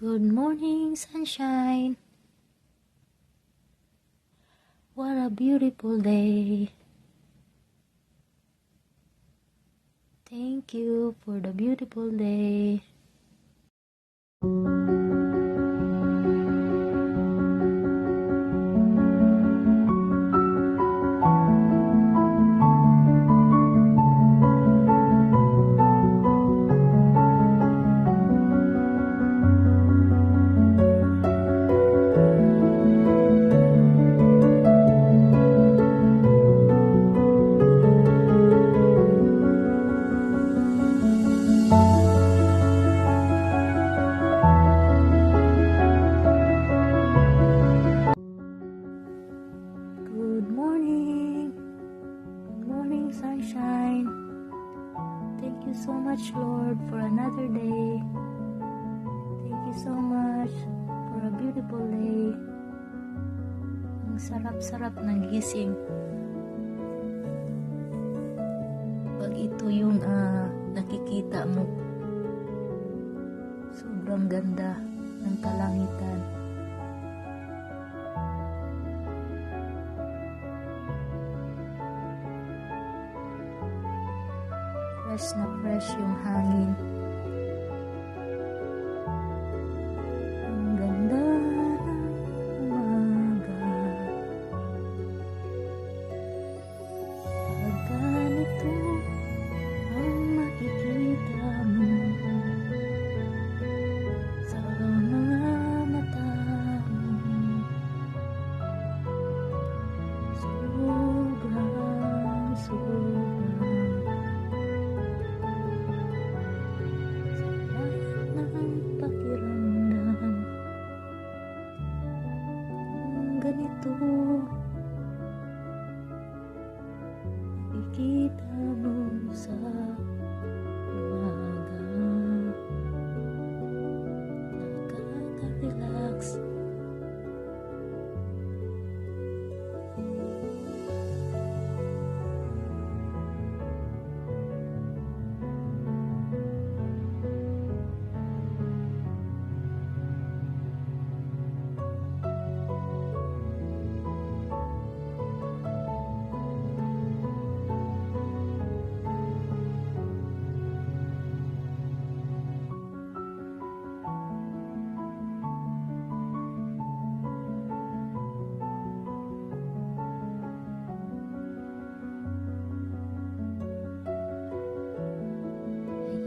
Good morning, sunshine. What a beautiful day. Thank you for the beautiful day. Good morning. Good morning, sunshine. Thank you so much, Lord, for another day. Thank you so much for a beautiful day. Ang sarap-sarap ng gising. Pag ito yung nakikita mo, sobrang ganda ng kalangitan. Fresh na fresh yung hangin. Ang ganda ng umaga. Pag ganito ang makikita mo sa mga mata mo, sobrang ganito nakikita mo sa umaga, nakaka-relax.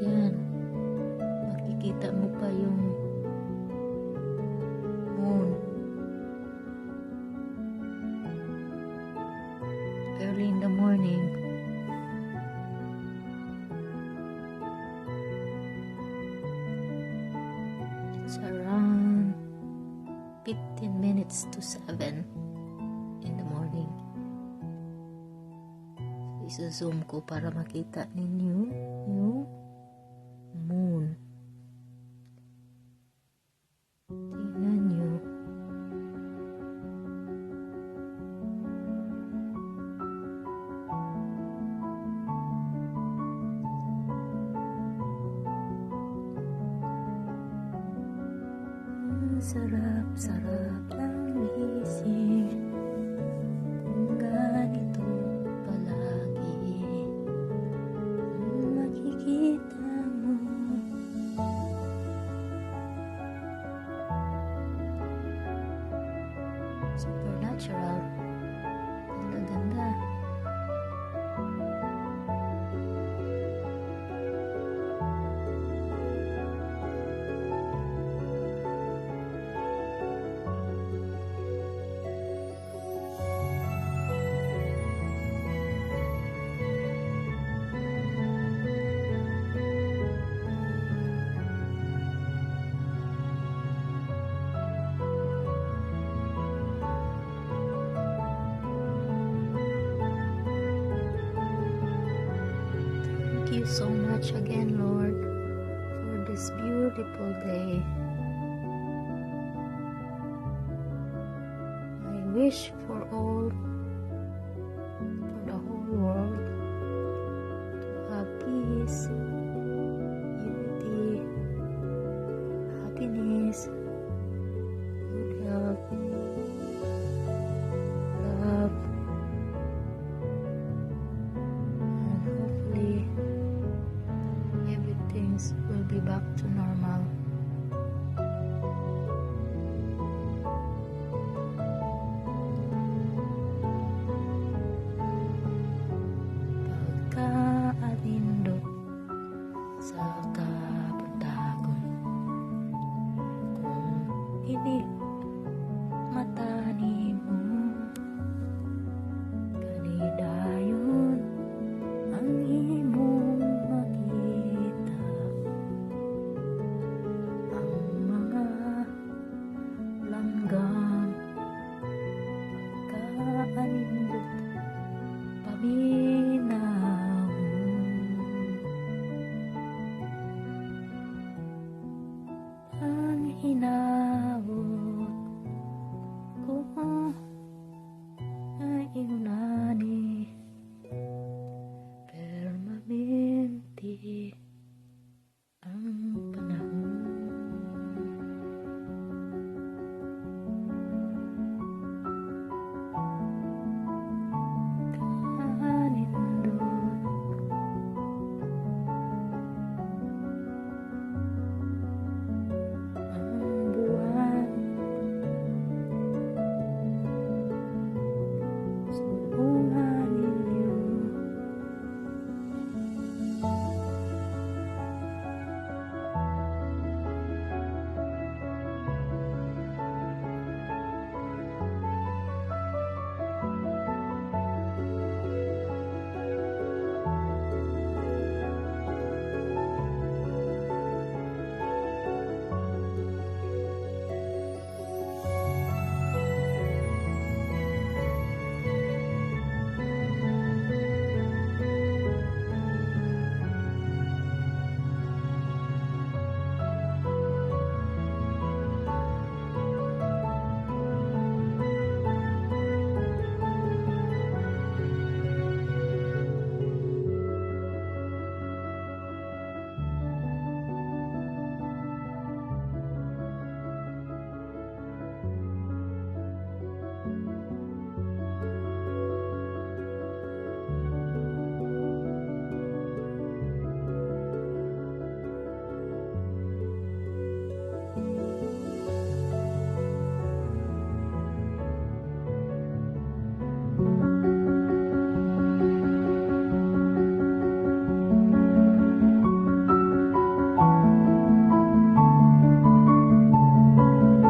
Ayan, makikita mo pa yung moon early in the morning. It's around 15 minutes to 7 in the morning. So, isa-zoom ko para makita ninyo yung moon. Tingnan nyo. Ang sarap-sarap ng gising. Kung ganito palagi ang makikita mo. Supernatural. Ganda-ganda. Thank you so much again, Lord, for this beautiful day. I wish for the whole world to have peace, unity, happiness, ina.